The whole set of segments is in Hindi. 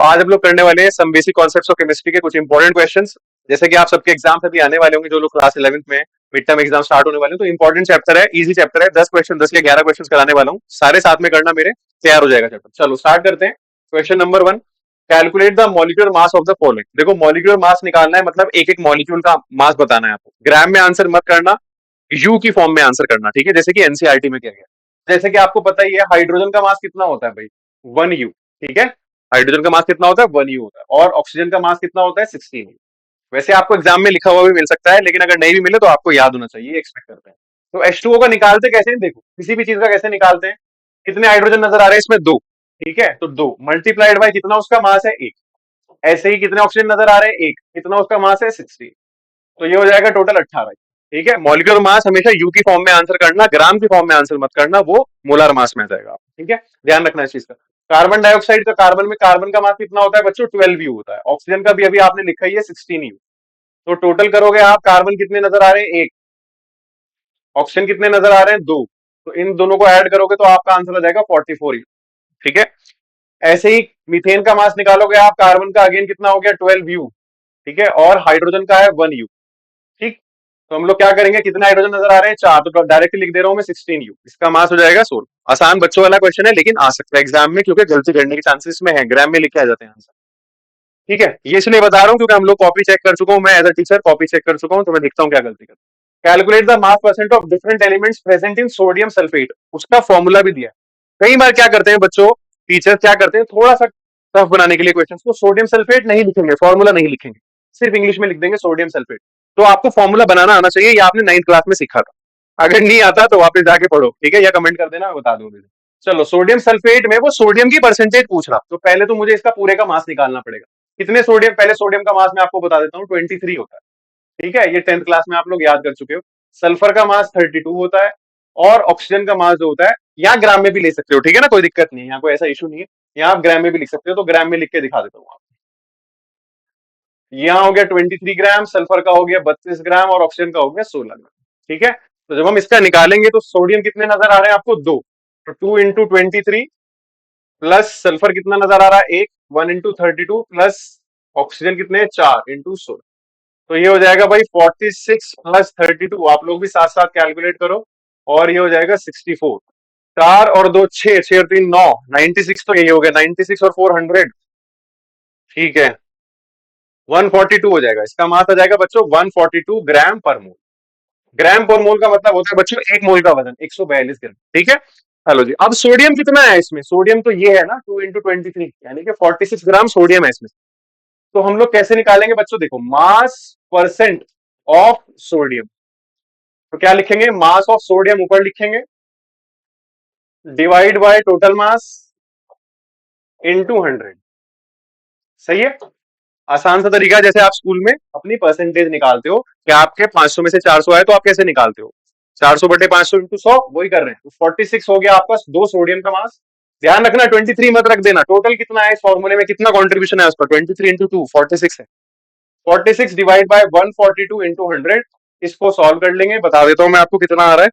आज हम लोग करने वाले हैं some basic concepts of chemistry के कुछ इंपॉर्टेंट क्वेश्चंस। जैसे कि आप सबके एग्जाम्स अभी आने वाले होंगे, जो लोग क्लास 11th में, मिड टर्म एग्जाम स्टार्ट होने वाले हैं, तो इंपॉर्टेंट चैप्टर है, इजी चैप्टर है। 10 क्वेश्चन, 10 के 11 क्वेश्चन कराने वाला हूँ, सारे साथ में करना मेरे, तैयार हो जाएगा चैप्टर। चलो स्टार्ट करते हैं। Question number 1, calculate the molecular mass of the following. देखो मॉलिक्यूलर मास निकालना है, मतलब एक एक मॉलिक्यूल का मास बताना है आपको। ग्राम में आंसर मत करना, यू की फॉर्म में आंसर करना, ठीक है, जैसे कि एनसीईआरटी में किया गया। जैसे कि आपको पता ही है हाइड्रोजन का मास कितना होता है भाई, 1 यू, ठीक है। हाइड्रोजन का मास कितना होता है, 1 यू होता है। और ऑक्सीजन का मास कितना होता है, 16 यू। वैसे आपको एग्जाम में लिखा हुआ भी मिल सकता है, लेकिन अगर नहीं भी मिले तो आपको याद होना चाहिए, एक्सपेक्ट करते हैं। तो H2O का निकालते कैसे हैं, देखो किसी भी चीज का कैसे निकालते हैं। कितने हाइड्रोजन नजर आ रहे हैं इसमें, 2, ठीक है। तो 2 मल्टीप्लाइड बाय कितना उसका मास है, 1। ऐसे ही कितने ऑक्सीजन नजर आ रहे हैं, 1, कितना उसका मास है, 16। तो ये हो जाएगा टोटल 18, ठीक है। मॉलिक्यूलर मास हमेशा यू की फॉर्म में आंसर करना, ग्राम की फॉर्म में आंसर मत करना, वो मोलर मास में आ जाएगा, ठीक है। ध्यान रखना इस चीज का। कार्बन डाइऑक्साइड का, कार्बन में कार्बन का मास कितना होता है बच्चों, 12 यू होता है। ऑक्सीजन का भी अभी आपने लिखा ही है, 16 यू। तो टोटल करोगे आप, कार्बन कितने नजर आ रहे हैं, 1, ऑक्सीजन कितने नजर आ रहे हैं, 2। तो इन दोनों को ऐड करोगे तो आपका आंसर आ जाएगा 44 यू, ठीक है। ऐसे ही मीथेन का मास निकालोगे आप, कार्बन का अगेन कितना हो गया, 12 यू, ठीक है। और हाइड्रोजन का है 1 यू, ठीक। तो हम लोग क्या करेंगे, कितने हाइड्रोजन नजर आ रहे हैं, 4, तो डायरेक्टली लिख दे रहा हूं मैं 16 यू। इसका मास हो जाएगा 16। आसान बच्चों वाला क्वेश्चन है, लेकिन आ सकता है एग्जाम में, क्योंकि गलती करने के चांसेस में है, ग्राम में लिखे आ जाते हैं आंसर, ठीक है। ये इसलिए बता रहा हूँ क्योंकि हम लोग कॉपी चेक कर चुका हूँ, मैं as a teacher copy check कर चुका हूँ, तो मैं देखता हूँ क्या गलती कर। Calculate the mass percent of different elements present in sodium sulphate, उसका फॉर्मूला भी दिया है। कई बार क्या करते हैं बच्चों, टीचर क्या करते हैं, थोड़ा सा टफ बनाने के लिए क्वेश्चन को, सोडियम सल्फेट नहीं लिखेंगे, फॉर्मूला नहीं लिखेंगे, सिर्फ इंग्लिश में लिख देंगे सोडियम सल्फेट। तो आपको फॉर्मूला बनाना आना चाहिए, ये आपने 9th क्लास में सीखा था। अगर नहीं आता तो वापस जाके पढ़ो, ठीक है, या कमेंट कर देना, मैं बता दूंगी। चलो सोडियम सल्फेट में वो सोडियम की परसेंटेज पूछ रहा, तो पहले तो मुझे इसका पूरे का मास निकालना पड़ेगा। कितने सोडियम, पहले सोडियम का मास मैं आपको बता देता हूँ, 23 होता है, ठीक है। ये 10th क्लास में आप लोग याद कर चुके हो। सल्फर का मास 32 होता है। और ऑक्सीजन का मास जो होता है, यहाँ ग्राम में भी ले सकते हो, ठीक है ना, कोई दिक्कत नहीं है, यहाँ कोई ऐसा इशू नहीं है। यहाँ आप ग्राम में भी लिख सकते हो, तो ग्राम में लिख के दिखा देता हूँ आपको। यहाँ हो गया 23 ग्राम, सल्फर का हो गया 32 ग्राम, और ऑक्सीजन का हो गया 16 ग्राम, ठीक है। तो जब हम इसका निकालेंगे तो सोडियम कितने नजर आ रहे हैं आपको, 2। तो 2 इंटू 23 प्लस सल्फर कितना नजर आ रहा है, 1, 1 इंटू 32 प्लस ऑक्सीजन कितने, 4 इंटू 16। तो ये हो जाएगा भाई 46 प्लस 32, आप लोग भी साथ साथ कैलकुलेट करो, और ये हो जाएगा 64। 4 और 2 6, 6 और 3 9, 96। तो यही हो गया 96 और 400, ठीक है, 142 हो जाएगा। इसका मास आ जाएगा बच्चों 142 ग्राम पर मोल। ग्राम पर मोल का मतलब होता है बच्चों एक मोल का वजन, 142 ग्राम, ठीक है। हेलो जी, अब सोडियम कितना है इसमें, सोडियम तो ये है ना 2 इंटू 23, यानी कि 46 ग्राम सोडियम है इसमें। तो हम लोग कैसे निकालेंगे बच्चों, देखो मास परसेंट ऑफ सोडियम। तो क्या लिखेंगे, मास ऑफ सोडियम ऊपर लिखेंगे, divide by total mass into 100। सही है, आसान सा तरीका है, जैसे आप स्कूल में अपनी परसेंटेज निकालते हो कि आपके 500 में से 400 आए, तो आप कैसे निकालते हो, 400 बटे 500 इंटू 100, वही कर रहे हैं। तो 46 हो गया आपका 2 सोडियम का मास। ध्यान रखना 23 मत रख देना, टोटल कितना है इस फॉर्मूले में, कितना कॉन्ट्रीब्यूशन है उसका, 23 इंटू 2 46 है। 46 डिवाइड बाय 142 इंटू 100, इसको सॉल्व कर लेंगे, बता देता हूं मैं आपको कितना आ रहा है।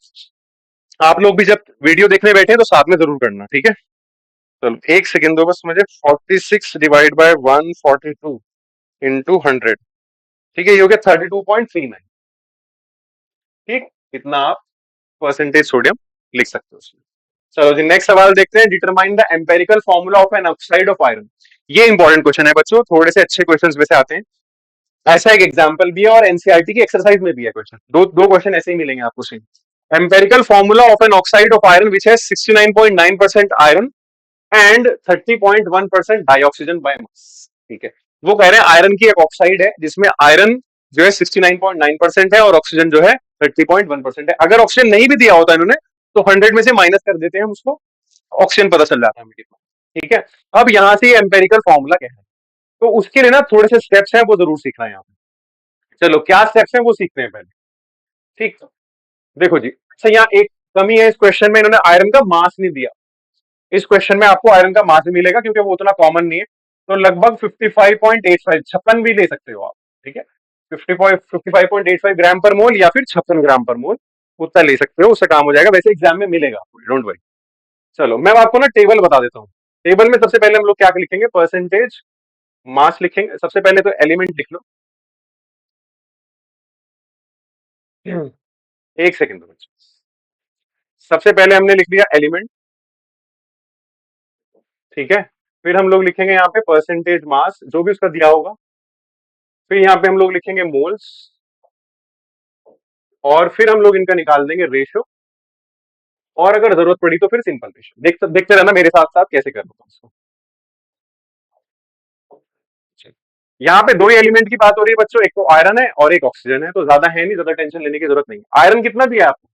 आप लोग भी जब वीडियो देखने बैठे तो साथ में जरूर करना, ठीक है। चलो एक सेकेंड दो बस मुझे, 46 डिवाइड बाय 142 इंटू 100, ठीक है, ये हो गया 32.39, ठीक। इतना आप परसेंटेज सोडियम लिख सकते हो उसमें। चलो जी नेक्स्ट सवाल देखते हैं, determine the empirical formula of an oxide of iron. ये इंपॉर्टेंट क्वेश्चन है बच्चों, थोड़े से अच्छे क्वेश्चंस में से आते हैं। ऐसा एक एग्जांपल भी है, और एनसीईआरटी की एक्सरसाइज में भी है क्वेश्चन, दो क्वेश्चन ऐसे ही मिलेंगे आपको same. Empirical formula of an oxide of iron which has 69.9% iron and 30.1% dioxygen by mass, ठीक है। वो कह रहे हैं आयरन की एक ऑक्साइड है जिसमें आयरन जो है 69.9% है, और ऑक्सीजन जो है 30.1% है। अगर ऑक्सीजन नहीं भी दिया होता इन्होंने, तो 100 में से माइनस कर देते हैं हम उसको, ऑक्सीजन पता चल जाता है हमें कितना, ठीक है। अब यहां से एम्पेरिकल फॉर्मूला क्या है, तो उसके लिए ना थोड़े से स्टेप्स हैं, वो जरूर सीखना है यहाँ पे। चलो क्या स्टेप्स हैं वो सीखते हैं पहले, ठीक। देखो जी, अच्छा यहाँ एक कमी है इस क्वेश्चन में, इन्होंने आयरन का मास नहीं दिया। इस क्वेश्चन में आपको आयरन का मास मिलेगा, क्योंकि वो उतना कॉमन नहीं है। तो लगभग 55.85, 56 भी ले सकते हो आप, ठीक है। 55.85 ग्राम पर मोल, या फिर 56 ग्राम पर मोल, उतना ले सकते हो, उससे काम हो जाएगा। वैसे एग्जाम में मिलेगा आपको, डोंट वरी। चलो मैं आपको ना टेबल बता देता हूँ। टेबल में सबसे पहले हम लोग क्या लिखेंगे, परसेंटेज मास लिखेंगे सबसे पहले, तो एलिमेंट लिख लो। एक सेकंड दो। सबसे पहले हमने लिख दिया एलिमेंट, ठीक है। फिर हम लोग लिखेंगे यहाँ पे परसेंटेज मास, जो भी उसका दिया होगा। फिर यहाँ पे हम लोग लिखेंगे मोल्स, और फिर हम लोग इनका निकाल देंगे रेशो, और अगर जरूरत पड़ी तो फिर सिंपल रेशो। देखते रहना मेरे साथ साथ कैसे करना है उसको। यहाँ पे दो ही एलिमेंट की बात हो रही है बच्चों, एक तो आयरन है और एक ऑक्सीजन है, तो ज्यादा है नहीं, ज्यादा टेंशन लेने की जरूरत नहीं। आयरन कितना दिया आपको?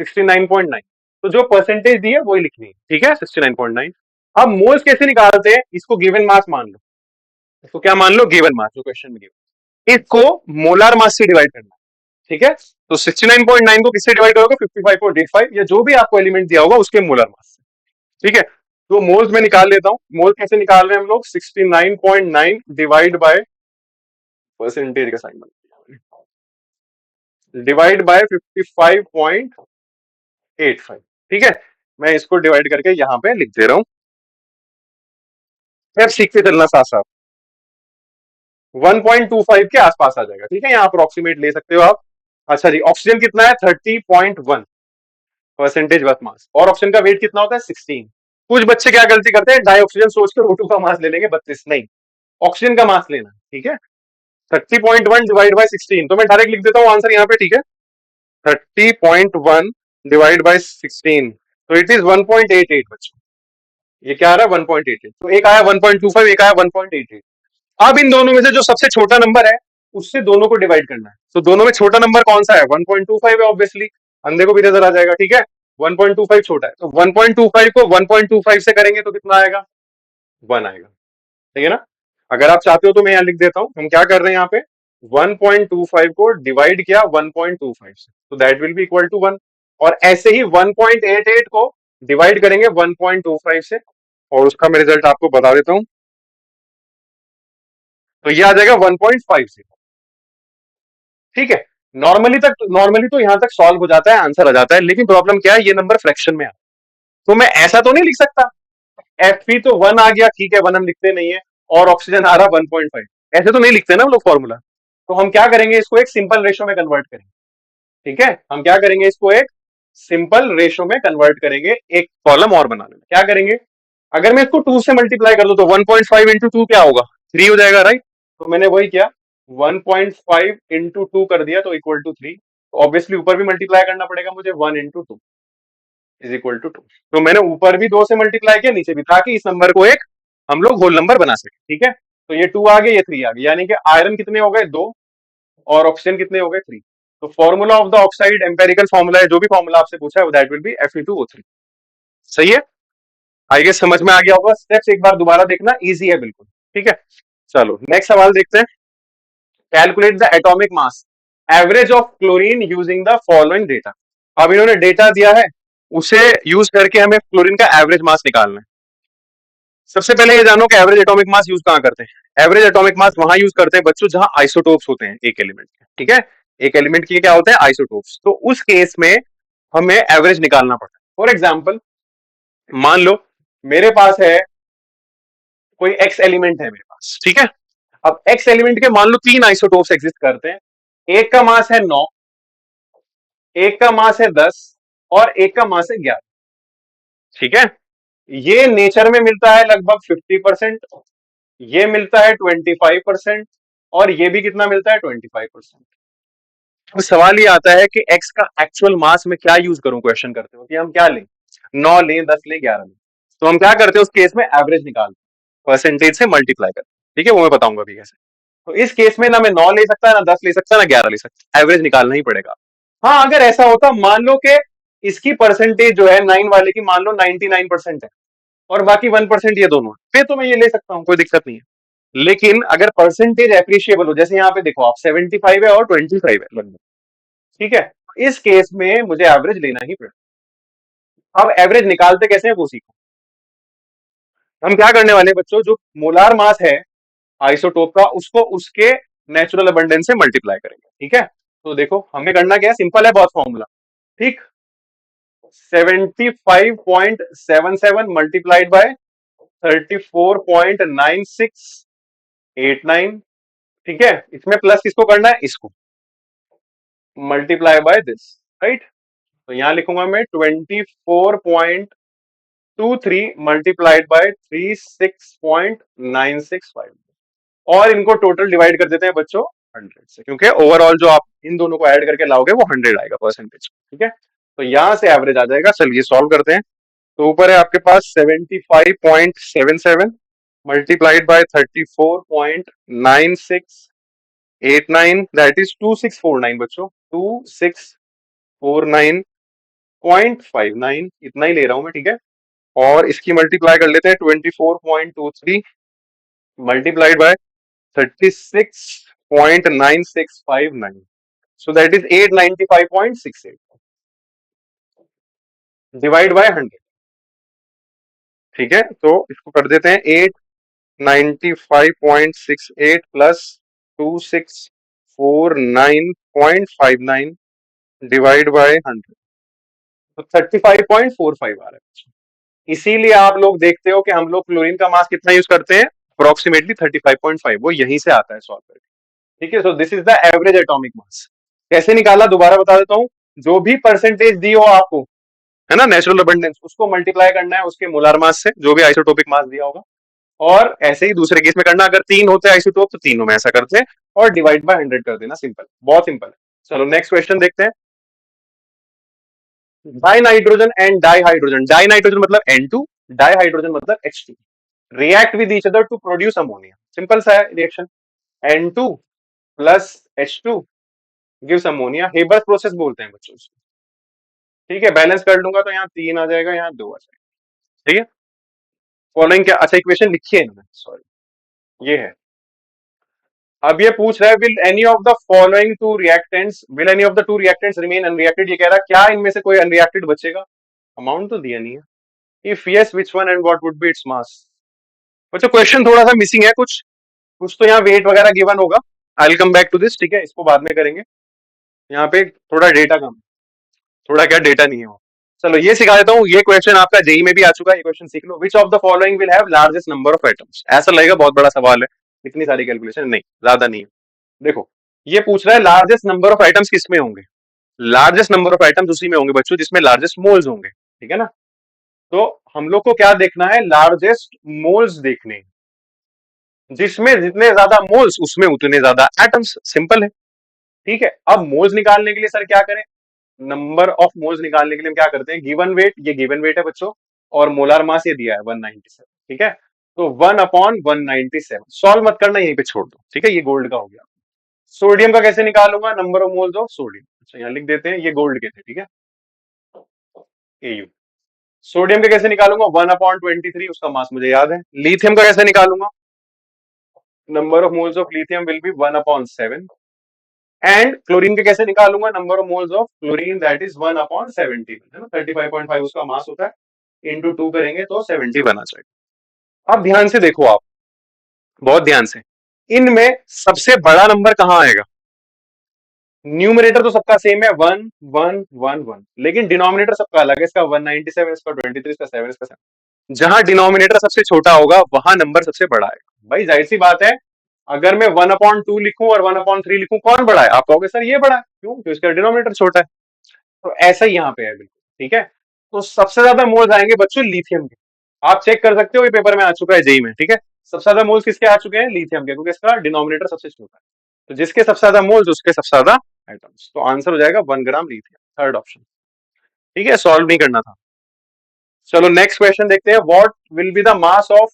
69.9। तो जो परसेंटेज दी है वही लिखनी है, ठीक है, 69.9। अब मोल्स कैसे निकालते हैं? इसको गिवन मास मान लो, इसको क्या मान लो? गिवन मास, जो क्वेश्चन में गिवन। इसको मोलार मास से डिवाइड करना है, ठीक है। तो 69.9 को किससे डिवाइड करोगे? 55.85, या जो भी आपको एलिमेंट दिया होगा उसके मोलर मास से, ठीक है। तो मोल्स में निकाल लेता हूं। मोल्स कैसे निकाल रहे हैं हम लोग? 69.9 डिवाइड बाय परसेंटेज का साइन डिवाइड बाय 55.85, ठीक है। मैं इसको डिवाइड करके यहां पे लिख दे रहा हूं। फिर सीखते चलना साथ साथ। 1.25 के आसपास आ जाएगा, ठीक है, यहाँ अप्रोक्सीमेट ले सकते हो आप। अच्छा जी, ऑक्सीजन कितना है? 30.1 परसेंटेज वर्थ मास, और ऑक्सीजन का वेट कितना होता है? 16। कुछ बच्चे क्या गलती करते हैं, डाई ऑक्सीजन सोचकर O2 का मास ले लेंगे 32, नहीं, ऑक्सीजन का मास लेना, ठीक है। 30.1 डिवाइड बाय 16, तो मैं डायरेक्ट लिख देता हूँ आंसर यहाँ पे, ठीक है। 30.1 डिवाइड बाय 16, तो इट इज 1.88 बच्चों। ये क्या आ रहा है? 1.88। तो एक आया 1.25, एक आया 1.88। अब इन दोनों में से जो सबसे छोटा नंबर है उससे दोनों को डिवाइड करना है। तो दोनों में छोटा नंबर कौन सा है? 1.25 है, ऑब्वियसली, अंधे को भी नजर आ जाएगा, ठीक है। 1.25 छोटा है, तो 1.25 को 1.25 से करेंगे तो कितना आएगा? 1 आएगा, ठीक है ना। अगर आप चाहते हो तो मैं यहाँ लिख देता हूँ, हम क्या कर रहे हैं यहाँ पे, 1.25 को डिवाइड किया 1.25 से, तो that will be equal to 1। और ऐसे ही 1.88 को डिवाइड करेंगे 1.25 से, और उसका मैं रिजल्ट आपको बता देता हूं। तो ये आ जाएगा 1.50, ठीक है। नॉर्मली तो यहां तक सॉल्व हो जाता है, आंसर आ जाता है, लेकिन प्रॉब्लम क्या है, ये नंबर फ्रैक्शन में आ, तो मैं ऐसा तो नहीं लिख सकता, Fe तो 1 आ गया, ठीक है, 1 हम लिखते नहीं है, और ऑक्सीजन आ रहा 1.5, ऐसे तो नहीं लिखते ना हम लोग फॉर्मूला। तो हम क्या करेंगे, इसको एक सिंपल रेशो में कन्वर्ट करेंगे, ठीक है। हम क्या करेंगे, इसको एक सिंपल रेशो में कन्वर्ट करेंगे, एक कॉलम और बना लेंगे। क्या करेंगे, अगर मैं इसको 2 से मल्टीप्लाई कर दूं तो 1.5 इंटू 2 क्या होगा? 3 हो जाएगा, राइट। तो मैंने वही किया, 1.5 इंटू 2 कर दिया, तो इक्वल टू 3। ऑब्वियसली ऊपर भी मल्टीप्लाई करना पड़ेगा मुझे, 1 इंटू 2 इज इक्वल टू 2। तो मैंने ऊपर भी 2 से मल्टीप्लाई किया, नीचे भी, ताकि इस नंबर को एक हम लोग होल नंबर बना सके, ठीक है। तो ये 2 आ गए, ये 3 आ गए, यानी कि आयरन कितने हो गए? 2, और ऑक्सीजन कितने हो गए? 3। तो formula of the oxide, empirical formula है, जो भी फॉर्मूला आपसे पूछा है, दैट विल बी Fe2O3। सही है, आई गेस समझ में आ गया होगा। स्टेप्स एक बार दोबारा देखना, इजी है बिल्कुल, ठीक है। चलो नेक्स्ट सवाल देखते हैं। Calculate the atomic mass average of chlorine using the following data. अब इन्होंने डेटा दिया है, उसे यूज करके हमें क्लोरीन का एवरेज मास निकालना है। सबसे पहले ये जानो कि एवरेज एटॉमिक मास यूज कहां करते हैं। एवरेज एटॉमिक मास वहां यूज करते हैं बच्चों जहां आइसोटोप्स होते हैं एक एलिमेंट के, ठीक है। एक एलिमेंट के क्या होते हैं? आइसोटोप्स। तो उस केस में हमें एवरेज निकालना पड़ता है। फॉर एग्जाम्पल, मान लो मेरे पास है कोई एक्स एलिमेंट है मेरे पास, ठीक है। अब एक्स एलिमेंट के मान लो 3 आइसोटोप्स एग्जिस्ट करते हैं। एक का मास है 9, एक का मास है 10, और एक का मास है 11, ठीक है। ये नेचर में मिलता है लगभग 50%, ये मिलता है 25%, और ये भी कितना मिलता है? 25%। अब सवाल ये आता है कि एक्स का एक्चुअल मास में क्या यूज करूं क्वेश्चन करते हो, कि हम क्या लें, 9 लें, 10 लें, 11 लें। तो हम क्या करते हैं उस केस में, एवरेज निकालते हैं, परसेंटेज से मल्टीप्लाई करते हैं, ठीक है, वो मैं बताऊंगा अभी कैसे। तो इस केस में ना मैं 9 ले सकता, ना 10 ले सकता, ना 11 ले सकता, एवरेज निकालना ही पड़ेगा। हाँ, अगर ऐसा होता, मान लो कि इसकी परसेंटेज जो है 9 वाले की मान लो 99% है, और बाकी 1% ये दोनों है, फिर तो मैं ये ले सकता हूँ, कोई दिक्कत नहीं है। लेकिन अगर परसेंटेज एप्रिशिएबल हो, जैसे यहाँ पे देखो आप, 75 है और 25 है लगभग, ठीक है, इस केस में मुझे एवरेज लेना ही पड़ेगा। अब एवरेज निकालते कैसे हैं वो सीखो। हम क्या करने वाले हैं बच्चों, जो मोलार मास है आइसोटोप का, उसको उसके नेचुरल अबंडेंस से मल्टीप्लाई करेंगे, ठीक है। तो देखो हमें करना क्या है, सिंपल है बहुत फॉर्मूला, ठीक। 75.77 मल्टीप्लाइड बाय 34.96 89, ठीक है। इसमें प्लस किसको करना है, इसको मल्टीप्लाई बाय दिस, राइट। तो यहां लिखूंगा मैं 24.23 मल्टीप्लाइड बाय 36.965, और इनको टोटल डिवाइड कर देते हैं बच्चों 100 से, क्योंकि ओवरऑल जो आप इन दोनों को ऐड करके लाओगे वो 100 आएगा परसेंटेज, ठीक है। तो यहां से एवरेज आ जाएगा। चलिए सॉल्व करते हैं। तो ऊपर है आपके पास 75.77 मल्टीप्लाइड बाय 34.9689, दैट इज 2649 बच्चों, 2649.59, इतना ही ले रहा हूं मैं, ठीक है। और इसकी मल्टीप्लाई कर लेते हैं 24.23 multiplied by 36.9659, so that is 895.68 divide by 100, ठीक है। तो इसको कर देते हैं 895.68 प्लस 2649.59 डिवाइड बाय 100, तो 35.45 आ रहा है। इसीलिए आप लोग देखते हो कि हम लोग क्लोरीन का मास कितना यूज करते हैं, अप्रोक्सीमेटली 35.5, वो यहीं से आता है सॉल्व करके, ठीक है। So this is the average atomic mass. कैसे निकाला, दोबारा बता देता हूं। जो भी परसेंटेज दी हो आपको, है ना, नेचुरल अबंडेंस, उसको मल्टीप्लाई करना है उसके मोलार मास से, जो भी आइसोटोपिक मास दिया होगा। और ऐसे ही दूसरे केस में करना, अगर 3 होते हैं आइसोटोप तो तीनों में ऐसा करते हैं, और डिवाइड बाय 100 कर देना, सिंपल, बहुत सिंपल है। चलो नेक्स्ट क्वेश्चन देखते हैं। Dinitrogen and dihydrogen, dinitrogen मतलब N2, डाई हाइड्रोजन मतलब H2, react with each other to produce ammonia. Simple सा है reaction, N2 plus H2 gives ammonia. Haber's process बोलते हैं बच्चों उसको, ठीक है। बैलेंस कर लूंगा तो यहाँ 3 आ जाएगा, यहाँ 2 आ जाएगा, ठीक है। फॉलोइंग क्या, अच्छा इक्वेशन लिखी है इन्होंने, सॉरी ये है। अब ये पूछ रहा है will any of the following to reactants, will any of the two reactants remain unreacted, ये कह रहा है क्या इनमें से कोई अनरिएक्टेड बचेगा। अमाउंट तो दिया नहीं है। If yes which one and what would be its mass. बच्चों क्वेश्चन थोड़ा सा मिसिंग है, कुछ कुछ तो यहाँ वेट वगैरह गिवन होगा। I will come back to this, ठीक है, इसको बाद में करेंगे। यहाँ पे थोड़ा डेटा कम, थोड़ा क्या डेटा नहीं है वो। चलो ये सिखा देता हूँ। ये क्वेश्चन आपका जेई में भी आ चुका है, ये क्वेश्चन सीख लो। Which of the following will have largest number of atoms. ऐसा लगेगा बहुत बड़ा सवाल है, इतनी सारी कैलकुलेशन नहीं, ज्यादा नहीं है। देखो ये पूछ रहा है लार्जेस्ट नंबर ऑफ आइटम्स किसमें होंगे। लार्जेस्ट नंबर ऑफ आइटम्स उसी में होंगे बच्चों जिसमें लार्जेस्ट मोल्स होंगे, ठीक है ना। तो हम लोग को क्या देखना है, लार्जेस्ट मोल्स देखने हैं। जिसमें जितने ज्यादा मोल्स उसमें उतने ज्यादा एटम्स, सिंपल है, ठीक है। अब मोल्स निकालने के लिए सर क्या करें, नंबर ऑफ मोल्स निकालने के लिए हम क्या करते हैं, गिवन वेट, ये गिवन वेट है बच्चों, और मोलार मास ये दिया है 197, ठीक है। तो 1/197, सॉल्व मत करना, यहीं पे छोड़ दो, ठीक है, ये गोल्ड का हो गया। सोडियम का कैसे निकालूंगा, number of moles of sodium, अच्छा यहाँ लिख देते हैं, ये गोल्ड के थे, ठीक है, Au। सोडियम के कैसे निकालूंगा, 1/23, उसका मास मुझे याद है। लिथियम का कैसे निकालूंगा, number of moles of lithium will be 1/7। And chlorine के कैसे निकालूंगा, number of moles of chlorine that is 1/17, है ना, 35.5 उसका मास होता है, इंटू 2 करेंगे तो 70 बना जाएगा। अब ध्यान से देखो आप, बहुत ध्यान से, इनमें सबसे बड़ा नंबर कहां आएगा। न्यूमरेटर तो सबका सेम है 1 1 1 1, लेकिन डिनोमिनेटर सबका अलग है, इसका 197, इसका 23, इसका 7, इसका 7। जहां डिनोमिनेटर सबसे छोटा होगा वहां नंबर सबसे बड़ा आएगा। भाई जाहिर सी बात है, अगर मैं 1/2 लिखूं और 1/3 लिखूं, कौन बड़ा है, आप कहोगे सर ये बड़ा है, क्यों, क्योंकि इसका डिनोमिनेटर छोटा है। तो ऐसा ही यहाँ पे है बिल्कुल, ठीक है। तो सबसे ज्यादा मोल्स आएंगे बच्चों लिथियम के। आप चेक कर सकते हो, ये पेपर में आ चुका है जेई में, ठीक है। सबसे ज्यादा मोल्स किसके आ चुके हैं, लिथियम के, क्योंकि इसका डिनोमिनेटर सबसे छोटा है। तो जिसके सबसे ज्यादा मोल्स उसके सबसे ज्यादा एटम्स, तो आंसर हो जाएगा 1 ग्राम लिथियम, थर्ड ऑप्शन, ठीक है। सॉल्व नहीं करना था। चलो नेक्स्ट क्वेश्चन देखते हैं। What will be the mass of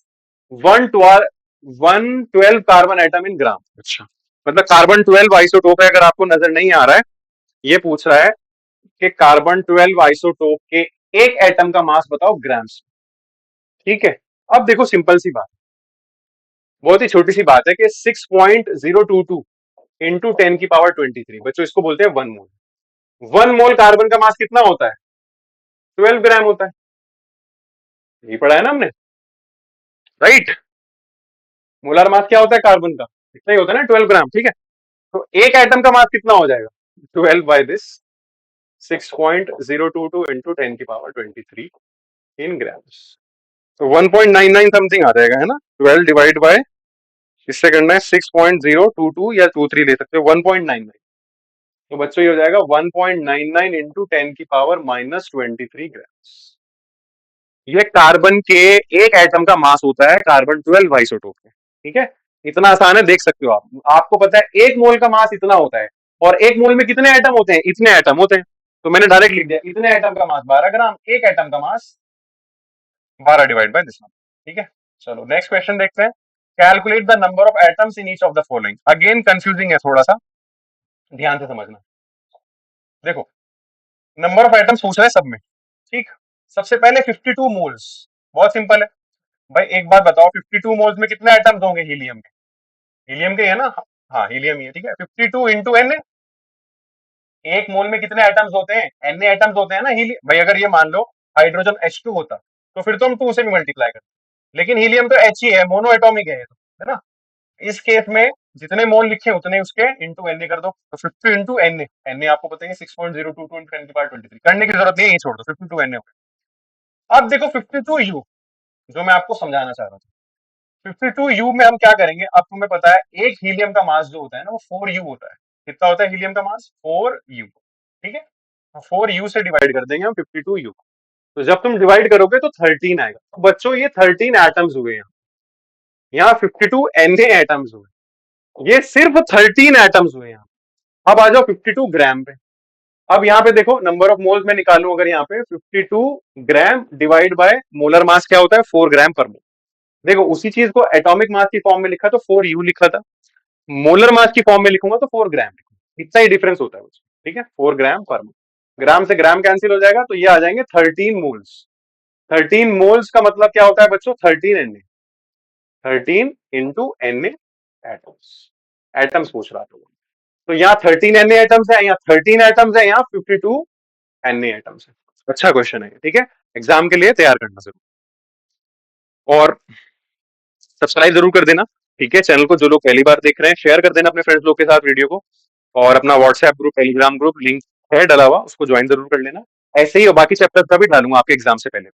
112 carbon atom in gram. अच्छा, मतलब कार्बन 12 आइसोटोप है, अगर आपको नजर नहीं आ रहा है, ये पूछ रहा है कि कार्बन 12 आइसोटोप के एक एटम का मास बताओ ग्राम्स, ठीक है। अब देखो सिंपल सी बात, बहुत ही छोटी सी बात है कि 6.022 इंटू 10⁻23, बच्चों इसको बोलते हैं 1 मोल। 1 मोल कार्बन का मास कितना होता है, 12 ग्राम होता है, यही पढ़ा है ना हमने, राइट। मोलार मास क्या होता है कार्बन का, इतना ही होता है ना, 12 ग्राम, ठीक है। तो एक एटम का मास कितना हो जाएगा, 12 by this 6.022 into 10⁻23 in grams, तो 1.99 समथिंग आ जाएगा, है ना। 12 डिवाइड बाय किससे करना है? 6.022 या 23 ले सकते हो, 1.99। तो बच्चों ये हो जाएगा 1.99 इंटू 10⁻⁻23 ग्राम। ये कार्बन के एक एटम का मास होता है, कार्बन 12 आइसोटोप के। ठीक है, इतना आसान है, देख सकते हो आप। आपको पता है 1 मोल का मास इतना होता है, और 1 मोल में कितने एटम होते हैं? इतने एटम होते हैं। तो मैंने डायरेक्ट लिख दिया, इतने एटम का मास 12 ग्राम, एक एटम का मास 12 डिवाइड बाय दिस नंबर। ठीक है, चलो नेक्स्ट क्वेश्चन देखते हैं। Calculate the number of atoms in each of the following. Again confusing है थोड़ा सा, ध्यान से समझना। देखो, नंबर ऑफ एटम्स पूछ रहे हैं सब में। ठीक, सबसे पहले 52 मोल्स, बहुत सिंपल है भाई। एक बात बताओ, 52 मोल्स में कितने एटम्स होंगे हीलियम के? हीलियम के है ना? हाँ, हीलियम ही है। ठीक है, 52 इंटू एन। एक मोल में कितने एटम्स होते हैं? एन एटम्स होते हैं ना हीलियम भाई। अगर ये मान लो हाइड्रोजन H2 होता, तो फिर तो हम 2 से भी मल्टीप्लाई करते, लेकिन हीलियम तो H ही है, मोनो एटॉमिक है ये तो, है ना? इस केस में जितने मोल लिखे उतने उसके इंटू एन कर दो, तो 50 इंटू एन। एन आपको पता है 6.022 इंटू 10⁻23, करने की जरूरत नहीं है, ये छोड़ दो, 52 एन हो गया। अब देखो 52 यू, जो मैं आपको समझाना चाह रहा था। 52 यू में हम क्या करेंगे? अब तुम्हें पता है एक हीलियम का मास जो होता है ना, वो 4 यू होता है। कितना होता है हीलियम का मास? 4 यू। ठीक है, 4 यू से डिवाइड कर देंगे हम 52 यू। तो जब तुम डिवाइड करोगे तो 13 आएगा। तो बच्चों ये 13 एटम्स हुए यहाँ 52 एन एटम्स हुए, ये सिर्फ 13 एटम्स हुए यहाँ। अब आ जाओ 52 ग्राम पे। अब यहाँ पे देखो, नंबर ऑफ मोल्स में निकालूं अगर, यहाँ पे 52 gram divide by molar mass क्या होता है? 4 ग्राम पर मोल। देखो, उसी चीज को एटॉमिक मास की फॉर्म में लिखा तो 4 यू लिखा था, मोलर मास की फॉर्म में लिखूंगा तो 4 ग्राम लिखूंगा। इतना ही डिफरेंस होता है उसमें। ठीक है, 4 ग्राम पर मोल। ग्राम से ग्राम कैंसिल हो जाएगा, तो ये आ जाएंगे 13 मोल्स। 13 मोल्स का मतलब क्या होता है बच्चों? 13 N. 13 into N atoms. Atoms पूछ रहा था वो। तो यहाँ 13 एन एटम्स है, यहाँ 13 एटम्स है, यहाँ 52 एन एटम्स है। अच्छा क्वेश्चन है, ठीक है, एग्जाम के लिए तैयार करना जरूर। और सब्सक्राइब जरूर कर देना, ठीक है, चैनल को। जो लोग पहली बार देख रहे हैं, शेयर कर देना अपने फ्रेंड्स लोग के साथ वीडियो को। और अपना WhatsApp group, Telegram group link है डला हुआ, उसको ज्वाइन जरूर कर लेना। ऐसे ही और बाकी चैप्टर का भी डालूंगा आपके एग्जाम से पहले।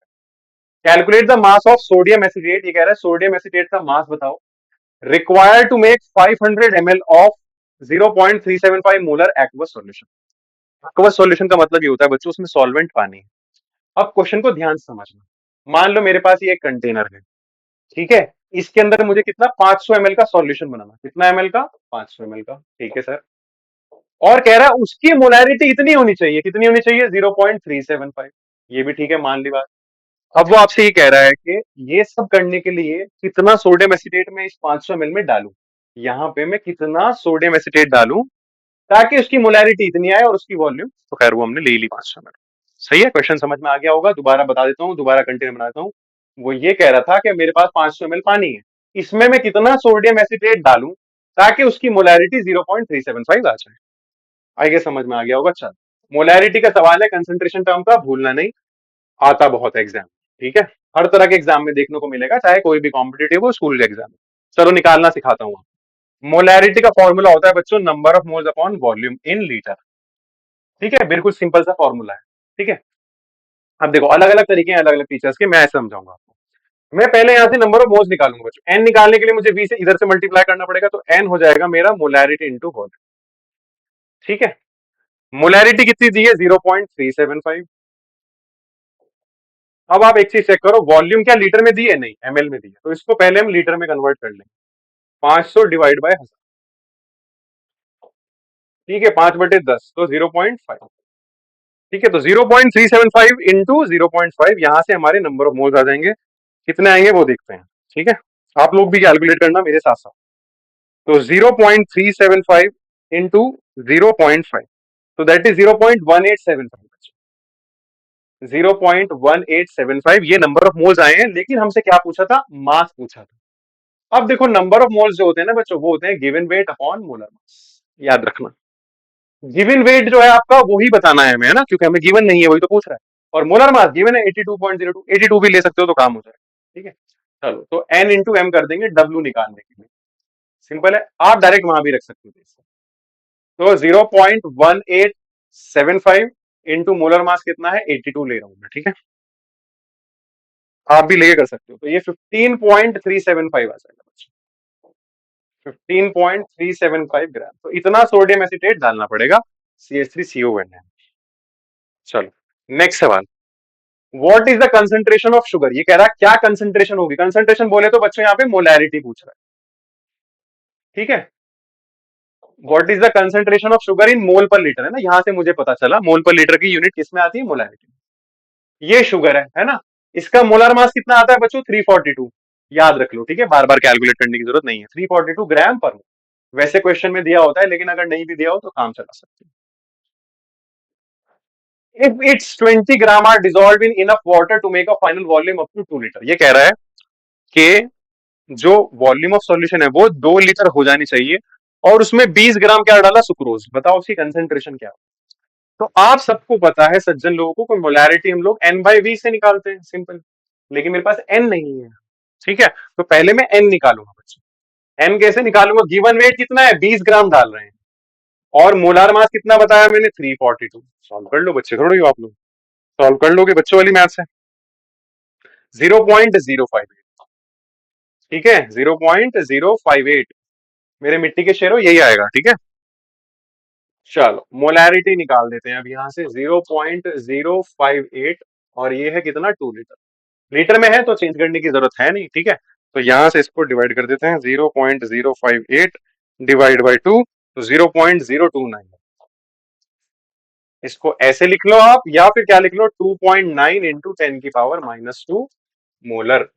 Calculate the mass of sodium acetate. ये कह रहा है सोडियम एसिटेट का मास बताओ। Required to make 500 ml of 0.375 molar aqueous solution. Aqueous solution का मतलब ये होता है बच्चों, उसमें सॉल्वेंट पानी है। अब क्वेश्चन को ध्यान से समझना। मान लो मेरे पास ये एक कंटेनर है, ठीक है, इसके अंदर मुझे कितना 500 ml का सॉल्यूशन बनाना। कितना ml का? 500 ml का। ठीक है सर। और कह रहा है उसकी मोलैरिटी इतनी होनी चाहिए। कितनी होनी चाहिए? 0.375। ये भी ठीक है, मान ली बात। अब वो आपसे ये कह रहा है कि ये सब करने के लिए कितना सोडियम एसिटेट में इस 500 ml में डालूं। यहाँ पे मैं कितना सोडियम एसिटेट डालूं ताकि उसकी मोलैरिटी इतनी आए और उसकी वॉल्यूम, तो खैर वो हमने ले ली 500 ml। सही है, क्वेश्चन समझ में आ गया होगा। दोबारा बता देता हूँ, दोबारा कंटेनर बना देता हूँ। वो ये कह रहा था कि मेरे पास 500 ml पानी है, इसमें मैं कितना सोडियम एसिटेट डालूं ताकि उसकी मोलैरिटी 0.375 आ जाए। आगे समझ में आ गया होगा। चल, मोलैरिटी का सवाल है, कंसंट्रेशन टर्म का भूलना नहीं, आता बहुत है एग्जाम। ठीक है, हर तरह के एग्जाम में देखने को मिलेगा, चाहे कोई भी कॉम्पिटेटिव हो, स्कूल के एग्जाम। चलो निकालना सिखाता हूँ। मोलैरिटी का फॉर्मूला होता है बच्चों, number of moles upon volume in litre. ठीक है, बिल्कुल सिंपल सा फॉर्मूला है। ठीक है, अब देखो अलग अलग तरीके हैं अलग अलग टीचर्स के, मैं ऐसे समझाऊंगा आपको। मैं पहले यहां से नंबर ऑफ मोल्स निकालूंगा बच्चों। एन निकालने के लिए मुझे वी से इधर से मल्टीप्लाई करना पड़ेगा, तो एन हो जाएगा मेरा मोलैरिटी इंटू वॉल्यूम। ठीक है, मोलैरिटी कितनी दी है? 0.375। अब आप एक चीज चेक करो, वॉल्यूम क्या लीटर में दी है? नहीं, एमएल में दी है, तो इसको पहले हम लीटर में कन्वर्ट कर लेंगे। 500 डिवाइड बाय 1000। ठीक है, 5/10 तो 0.5। ठीक है, तो 0.375 इंटू 0.5, यहां से हमारे नंबर ऑफ मोल्स आ जाएंगे। कितने आएंगे वो देखते हैं। ठीक है, आप लोग भी कैलकुलेट करना मेरे साथ साथ। तो 0.375 इंटू 0.5, तो दैट इज 0.1875। 0.1875 ये नंबर ऑफ मोल्स आए हैं, लेकिन हमसे क्या पूछा था? मास पूछा था। अब देखो, नंबर ऑफ मोल्स जो होते हैं ना बच्चों, वो होते हैं given weight upon molar mass. याद रखना, गिवन वेट जो है आपका वही बताना है हमें, है ना, क्योंकि हमें गिवन नहीं है, वही तो पूछ रहा है। और मोलर मास गिवन है 82.02, 82 भी ले सकते हो तो काम हो जाएगा। ठीक है, चलो, तो एन इंटू एम कर देंगे डब्ल्यू निकालने के लिए। सिंपल है, आप डायरेक्ट वहां भी रख सकते हो। तो 0.1875 इंटू मोलर मास कितना है? 82 ले रहा हूं मैं। ठीक है, आप भी लेके कर सकते हो, तो ये 15.375 आ जाएगा। 15.375 ग्राम। तो इतना सोडियम एसिटेट डालना पड़ेगा CH3CO। चलो नेक्स्ट सवाल। What is the concentration of sugar? ये कह रहा है क्या कंसंट्रेशन होगी। कंसंट्रेशन बोले तो बच्चों यहाँ पे मोलैरिटी पूछ रहा है, ठीक है। What is the concentration of sugar in mole per litre, है ना। यहां से मुझे पता चला मोल पर लीटर की यूनिट किसमें आती है, मोलैरिटी। ये शुगर है ना। इसका मोलर मास कितना आता है बच्चों, 342। याद रख लो, ठीक है, बार बार कैलकुलेट करने की जरूरत नहीं है। 342 ग्राम पर मोल। वैसे क्वेश्चन में दिया होता है, लेकिन अगर नहीं भी दिया हो तो काम चला सकते हैं। If it's 20 gram are dissolved in enough water to make a final volume up to 2 litre. ये कह रहा है कि जो वॉल्यूम ऑफ सॉल्यूशन है वो 2 लीटर हो जानी चाहिए, और उसमें 20 ग्राम क्या डाला, सुक्रोज। बताओ उसकी कंसेंट्रेशन क्या। तो आप सबको पता है सज्जन लोगों को, मोलैरिटी हम लोग N/V से निकालते हैं, सिंपल। लेकिन मेरे पास N नहीं है, ठीक है। तो पहले मैं N निकालूंगा बच्चों। N कैसे निकालूंगा, गिवन वेट कितना है, 20 ग्राम डाल रहे हैं, और मोलार मास कितना बताया मैंने, 342। सॉल्व कर लो बच्चे, थोड़ी हो आप लोग, सॉल्व कर लोगे, बच्चों वाली मैथ्स है। 0.058, ठीक है, 0.058। मेरे मिट्टी के शेरों यही आएगा, ठीक है। चलो मोलैरिटी निकाल देते हैं अब यहां से, 0.058, और ये है कितना, 2 लीटर। लीटर में है तो चेंज करने की जरूरत है नहीं, ठीक है। तो यहां से इसको डिवाइड कर देते हैं, 0.058 डिवाइड बाई 2, तो 0.029। इसको ऐसे लिख लो आप, या फिर क्या लिख लो, 2.9 इंटू 10⁻⁻2 मोलर।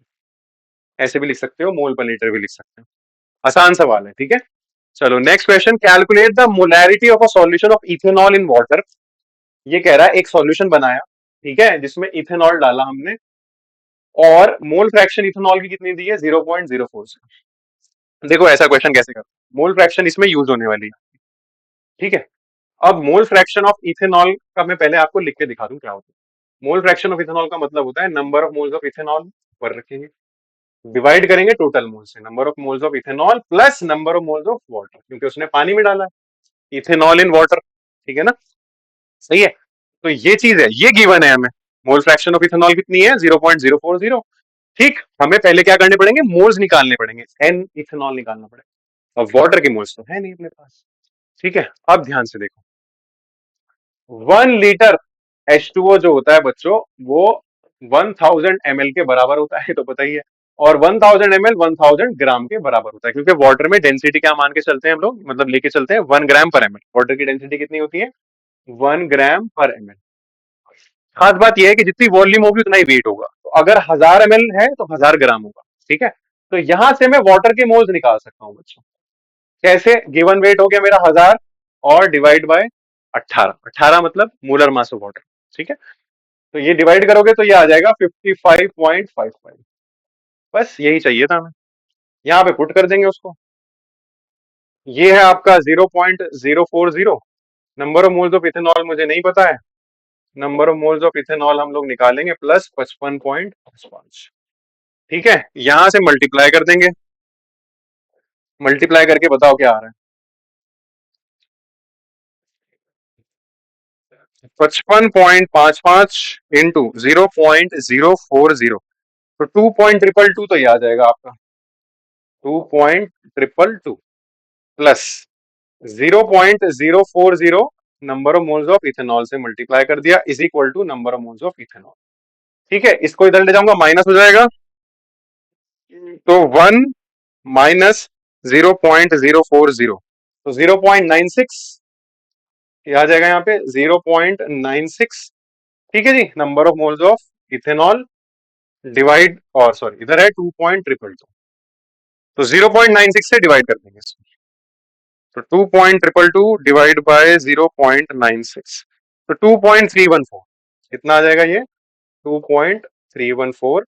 ऐसे भी लिख सकते हो, मोल पर लीटर भी लिख सकते हो। आसान सवाल है, ठीक है। चलो next question. Calculate the molarity of a solution of ethanol in water. ये कह रहा है एक सॉल्यूशन बनाया, ठीक है, जिसमें इथेनॉल डाला हमने, और मोल फ्रैक्शन इथेनॉल की कितनी दी है, 0.04 से। देखो ऐसा क्वेश्चन कैसे करते हैं, मोल फ्रैक्शन इसमें यूज होने वाली है, ठीक है। अब मोल फ्रैक्शन ऑफ इथेनॉल का मैं पहले आपको लिख के दिखा दूं क्या होता है। मोल फ्रैक्शन ऑफ इथेनॉल का मतलब होता है number of moles of ethanol पर रखेंगे, डिवाइड करेंगे टोटल मोल से, number of moles of ethanol plus number of moles of water, क्योंकि उसने पानी में डाला है, इथेनॉल इन वाटर, ठीक है ना। सही है। तो ये चीज है, ये गिवन है हमें। मोल फ्रैक्शन ऑफ इथेनॉल कितनी है, 0.040। ठीक, हमें पहले क्या करने पड़ेंगे, मोल्स निकालने पड़ेंगे, एन इथेनॉल निकालना पड़ेगा। अब वाटर के मोल्स तो है नहीं अपने पास, ठीक है। अब ध्यान से देखो, 1 लीटर H2O जो होता है बच्चों, वो 1000 ml के बराबर होता है, तो पता ही है। और 1000 ml 1000 ग्राम के बराबर होता है, क्योंकि वाटर में डेंसिटी क्या मान के चलते हैं हम लोग, मतलब लेके चलते हैं 1 ग्राम पर ml। वाटर की डेंसिटी कितनी होती है, 1 ग्राम पर ml। खास बात यह है कि जितनी वॉल्यूम होगी उतना ही वेट होगा, तो अगर 1000 ml है तो 1000 ग्राम होगा, ठीक है। तो यहां से मैं वाटर के मोल्स निकाल सकता हूं बच्चों। कैसे, गिवन वेट हो गया मेरा 1000, और डिवाइड बाय 18। 18 मतलब मोलर मास ऑफ वाटर, ठीक है। तो ये डिवाइड करोगे तो ये आ जाएगा 55.55। बस यही चाहिए था हमें, यहाँ पे पुट कर देंगे उसको। ये है आपका 0.040। Number of moles of ethanol मुझे नहीं पता है, number of moles of ethanol हम लोग निकालेंगे प्लस 55.5, ठीक है। यहां से मल्टीप्लाई कर देंगे, मल्टीप्लाई करके बताओ क्या आ रहा है, 55.55 इंटू 0.040, तो 2.222, तो ये आ जाएगा आपका 2.222 प्लस 0.040 number of moles of ethanol से मल्टीप्लाई कर दिया, is equal to number of moles of ethanol, ठीक है। इसको इधर ले जाऊंगा, माइनस हो जाएगा, तो 1 - 0.040, तो 0.96 आ जाएगा यहाँ पे, 0.96, ठीक है जी। Number of moles of ethanol divide, और सॉरी इधर है 2.222, तो 0.96 से डिवाइड कर देंगे इसको। तो 2.222 डिवाइड बाय 0.96, तो 2.314 कितना आ जाएगा ये, 2.314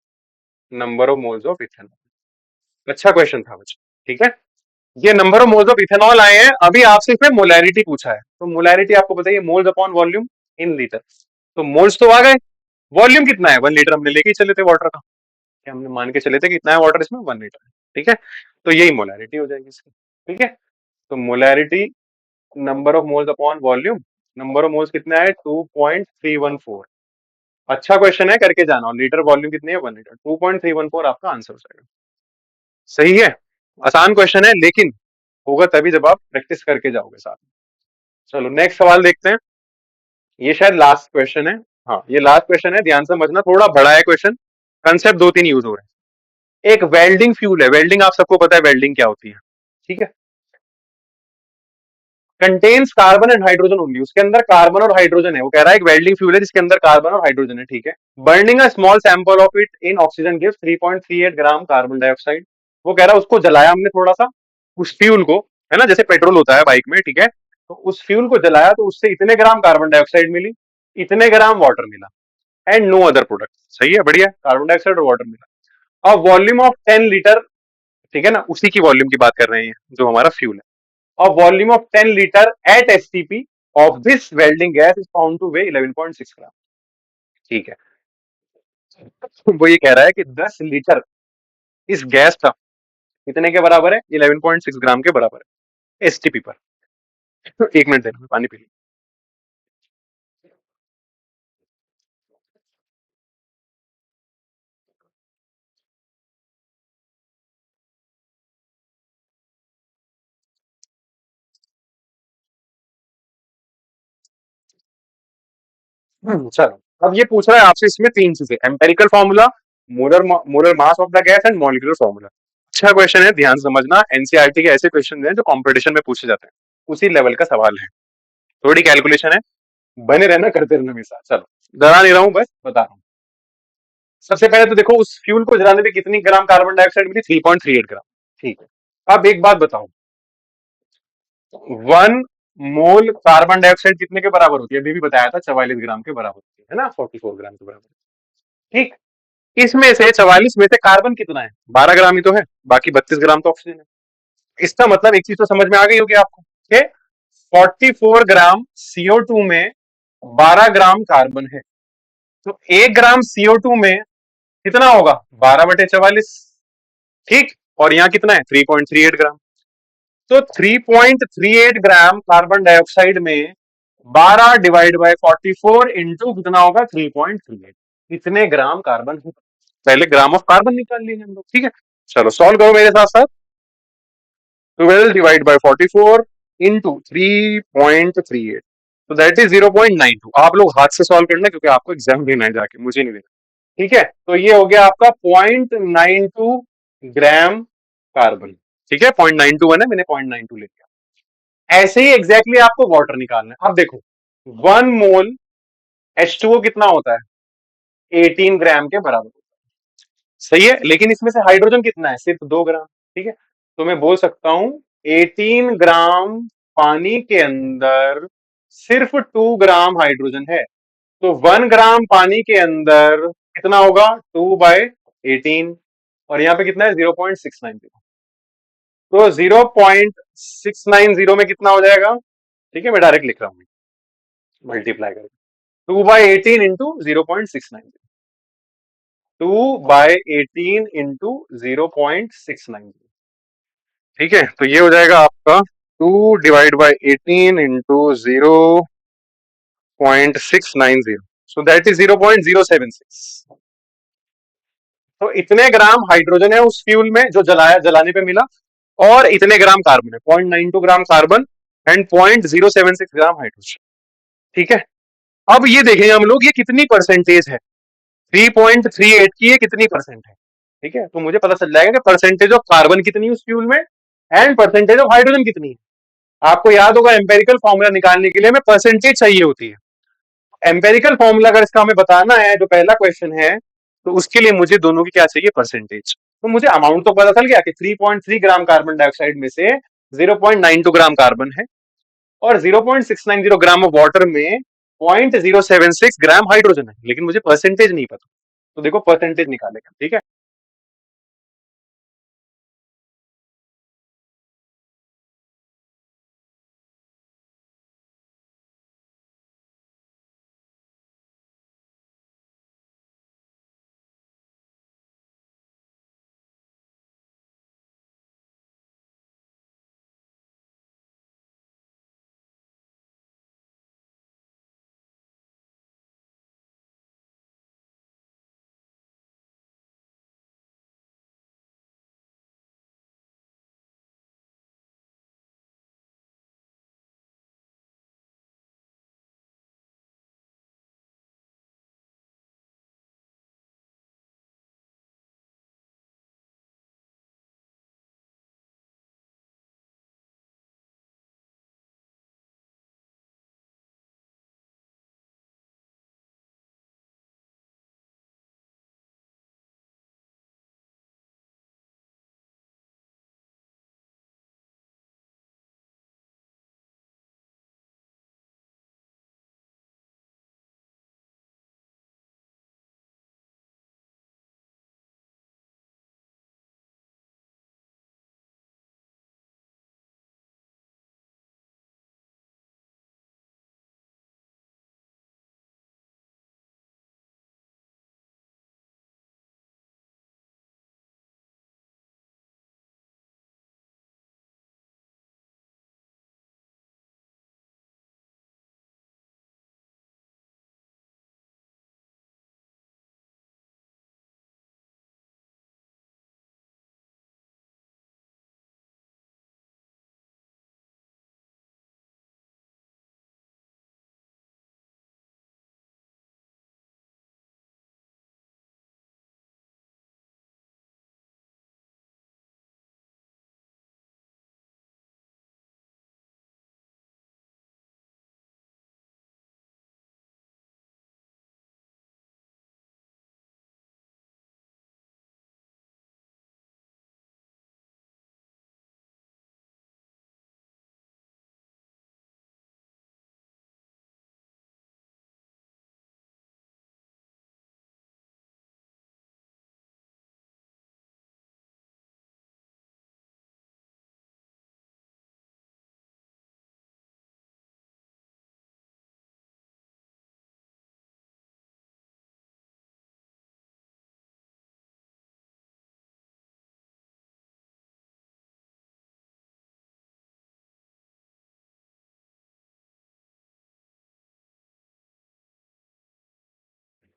number of moles of ethanol. अच्छा क्वेश्चन था बच्चों, ठीक है। ये number of moles of ethanol आए हैं, अभी आपसे फिर मोलैरिटी पूछा है, तो मोलैरिटी आपको बताइए, moles upon volume in litre. तो मोल्स तो आ गए, वॉल्यूम कितना है, 1 लीटर हमने लेके ही चले थे वाटर का, कि हमने मान के चले थे कि इतना है वाटर इसमें, 1 लीटर है, ठीक है। तो यही मोलैरिटी हो जाएगी इसकी, ठीक है। तो molarity number of moles upon volume, number of moles कितना है, 2.314। अच्छा क्वेश्चन है, करके जाना। और लीटर वॉल्यूम कितनी है, 1 लीटर, 2.314 आपका आंसर हो जाएगा। सही है, आसान क्वेश्चन है, लेकिन होगा तभी जब आप प्रैक्टिस करके जाओगे साथ में। चलो नेक्स्ट सवाल देखते हैं। ये शायद लास्ट क्वेश्चन है। हाँ ये लास्ट क्वेश्चन है, ध्यान से समझना, थोड़ा बड़ा है क्वेश्चन। कंसेप्ट दो तीन यूज हो रहे हैं। एक वेल्डिंग फ्यूल है, वेल्डिंग आप सबको पता है वेल्डिंग क्या होती है, ठीक है। Contains carbon and hydrogen only, उसके अंदर कार्बन और हाइड्रोजन है। वो कह रहा है एक वेल्डिंग फ्यूल है जिसके अंदर कार्बन और हाइड्रोजन है, ठीक है। Burning a small sample of it in oxygen gives 3.38 gram carbon dioxide. वो कह रहा है उसको जलाया हमने थोड़ा सा, उस फ्यूल को, है ना, जैसे पेट्रोल होता है बाइक में, ठीक है। तो उस फ्यूल को जलाया तो उससे इतने ग्राम कार्बन डाइऑक्साइड मिली, इतने ग्राम वाटर मिला, एंड नो अदर प्रोडक्ट। सही है, बढ़िया, कार्बन डाइऑक्साइड और वाटर मिला। अब वॉल्यूम ऑफ 10 लीटर, ठीक है ना, उसी की वॉल्यूम की बात कर रहे हैं जो हमारा फ्यूल है। A volume of 10 liter at STP of this welding gas is found to weigh 11.6 ग्राम, ठीक है। वो ये कह रहा है कि 10 लीटर इस गैस का कितने के बराबर है, 11.6 ग्राम के बराबर है एसटीपी पर। तो 1 मिनट देना, मैं पानी पी लूं। चलो, अब ये पूछ रहा है आपसे इसमें तीन चीजें, empirical formula, molar molar mass of the gas and molecular formula. अच्छा क्वेश्चन है, ध्यान से समझना, एनसीईआरटी के ऐसे क्वेश्चन हैं जो कंपटीशन में पूछे जाते हैं, उसी लेवल का सवाल है। थोड़ी कैलकुलेशन है, बने रहना, करते रहना मेरे साथ। चलो, डरा नहीं रहा हूं, बस बता रहा हूँ। सबसे पहले तो देखो उस फ्यूल को जलाने पे कितनी ग्राम कार्बन डाइऑक्साइड मिली, 3.38 ग्राम, ठीक है। अब एक बात बताओ, 1 मोल कार्बन डाइऑक्साइड कितने के बराबर होती है, अभी भी बताया था 44 ग्राम के बराबर होती है ना, 44 ग्राम के बराबर, ठीक। इसमें से 44 में से कार्बन कितना है, 12 ग्राम ही तो है, बाकी 32 ग्राम तो ऑक्सीजन है। इसका मतलब एक चीज तो समझ में आ गई होगी आपको कि 44 ग्राम CO2 में 12 ग्राम कार्बन है। तो 1 ग्राम CO2 में कितना होगा, 12/44, ठीक। और यहाँ कितना है, 3.38 ग्राम। तो 3.38 ग्राम कार्बन डाइऑक्साइड में 12 डिवाइड बाय 44 इंटू कितना होगा, 3.38, इतने ग्राम कार्बन है। पहले ग्राम ऑफ कार्बन निकाल लिए हम लोग, ठीक है। चलो सॉल्व करो मेरे साथ साथ। 12 डिवाइड बाय 44 इंटू 3.38, तो दैट इज 0.92। आप लोग हाथ से सॉल्व करना क्योंकि आपको एग्जाम देना है जाके, मुझे नहीं देना, ठीक है। तो ये हो गया आपका 0.92 ग्राम कार्बन, ठीक है। 0.92 है, मैंने 0.92 ले लिया। ऐसे ही एग्जैक्टली आपको वाटर निकालना है। अब देखो 1 मोल H2O कितना होता है, 18 ग्राम के बराबर होता है, सही है। लेकिन इसमें से हाइड्रोजन कितना है, सिर्फ 2 ग्राम, ठीक है। तो मैं बोल सकता हूं 18 ग्राम पानी के अंदर सिर्फ 2 ग्राम हाइड्रोजन है। तो 1 ग्राम पानी के अंदर कितना होगा, 2/18, और यहाँ पे कितना है, 0.690। तो 0.690 में कितना हो जाएगा, ठीक है, मैं डायरेक्ट लिख रहा हूँ, मल्टीप्लाई करके, 2/18 इंटू 0.690, 2/18 इंटू 0.690, ठीक है। तो ये हो जाएगा आपका 2 divide by 18 into 0.690, so that is 0.076। तो इतने ग्राम हाइड्रोजन है उस फ्यूल में जो जलाने पे मिला, और इतने ग्राम कार्बन है, 0.92 gram carbon and 0.076 gram hydrogen, ठीक है। अब ये देखेंगे हम लोग ये कितनी परसेंटेज है, 3.38 की ये कितनी परसेंट है, ठीक है। तो मुझे पता चल जाएगा कि परसेंटेज ऑफ कार्बन कितनी है उस फ्यूल में, एंड परसेंटेज ऑफ हाइड्रोजन कितनी है। आपको याद होगा एम्पेरिकल फॉर्मूला निकालने के लिए हमें परसेंटेज चाहिए होती है। एम्पेरिकल फॉर्मूला अगर इसका हमें बताना है, जो पहला क्वेश्चन है, तो उसके लिए मुझे दोनों की क्या चाहिए, परसेंटेज। तो मुझे अमाउंट तो पता चल गया कि 3.3 ग्राम कार्बन डाइऑक्साइड में से 0.92 ग्राम कार्बन है, और 0.690 ग्राम ऑफ वाटर में 0.076 ग्राम हाइड्रोजन है, लेकिन मुझे परसेंटेज नहीं पता। तो देखो परसेंटेज निकालेगा, ठीक है।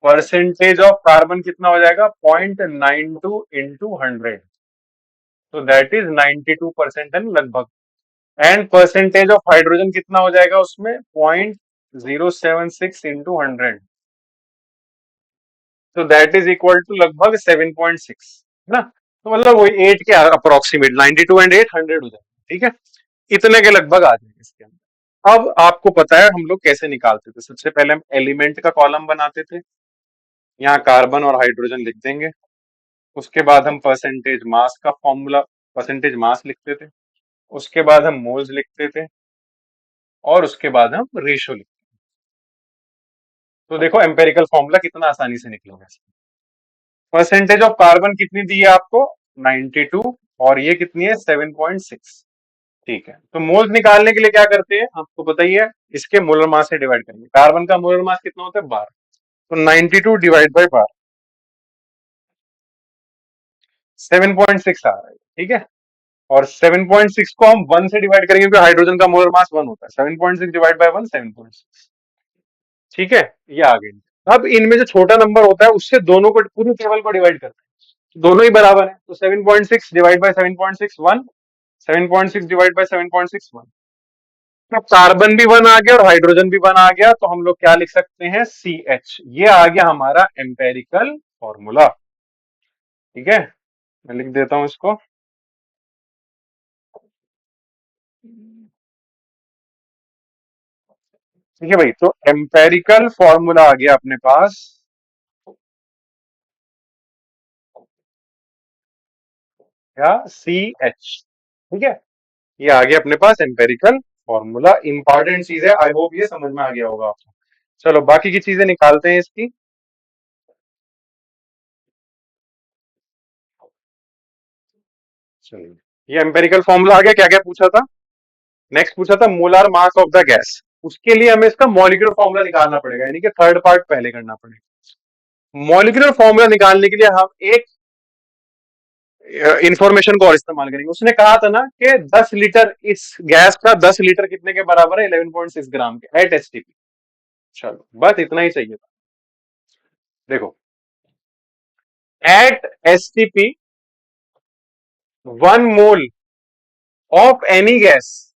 परसेंटेज ऑफ कार्बन कितना हो जाएगा 0.92 इंटू 100, तो दैट इज 92% लगभग। एंड परसेंटेज ऑफ हाइड्रोजन कितना हो जाएगा उसमें 0.076 इंटू 100, तो दैट इज इक्वल टू लगभग 7.6, है ना। तो मतलब वही 8 के अप्रोक्सीमेट 92 एंड 8 100 हो जाएगा, ठीक है। इतने के लगभग आ जाएंगे इसके अंदर। अब आपको पता है हम लोग कैसे निकालते थे, सबसे पहले हम एलिमेंट का कॉलम बनाते थे, यहाँ कार्बन और हाइड्रोजन लिख देंगे, उसके बाद हम परसेंटेज मास का फॉर्मूला, परसेंटेज मास लिखते थे, उसके बाद हम मोल्स लिखते थे, और उसके बाद हम रेशो लिखते थे। तो देखो एम्पेरिकल फॉर्मूला कितना आसानी से निकलेगा। परसेंटेज ऑफ कार्बन कितनी दी है आपको 92, और ये कितनी है 7.6, ठीक है। तो मोल्स निकालने के लिए क्या करते हैं आपको पता ही है, इसके मोलर मास से डिवाइड करेंगे। कार्बन का मोलर मास कितना होता है 12, तो 92 डिवाइड बाय 12, 7.6 आ रहा है, ठीक है। और 7.6 को हम 1 से डिवाइड करेंगे क्योंकि हाइड्रोजन का मोलर मास 1 होता है, 7.6 डिवाइड बाय 1 7.6, ठीक है। ये आ गई। अब इनमें जो छोटा नंबर होता है उससे दोनों को, पूरी टेबल को डिवाइड करते हैं, दोनों ही बराबर है, तो 7.6 डिवाइड बाय 7.6 1, 7.6 डिवाइड बाय 7.6 1। तो कार्बन भी 1 आ गया और हाइड्रोजन भी 1 आ गया, तो हम लोग क्या लिख सकते हैं CH, ये आ गया हमारा एम्पेरिकल फॉर्मूला, ठीक है। मैं लिख देता हूं इसको, ठीक है भाई। तो एम्पेरिकल फॉर्मूला आ गया अपने पास, क्या CH, ठीक है। ये आ गया अपने पास एम्पेरिकल फॉर्मूला, इंपॉर्टेंट चीज है, आई होप ये समझ में आ गया होगा आपको। चलो बाकी की चीजें निकालते हैं इसकी। चलिए, ये एम्पेरिकल फॉर्मूला आ गया। क्या क्या पूछा था, नेक्स्ट पूछा था molar mass of the gas, उसके लिए हमें इसका मॉलिक्यूलर फॉर्मूला निकालना पड़ेगा, यानी कि थर्ड पार्ट पहले करना पड़ेगा। मॉलिक्यूलर फॉर्मूला निकालने के लिए हम एक इंफॉर्मेशन को और इस्तेमाल करेंगे। उसने कहा था ना कि 10 लीटर, इस गैस का 10 लीटर कितने के बराबर है 11.6 ग्राम के एट एसटीपी। चलो बस इतना ही चाहिए था। देखो at STP 1 mole of any gas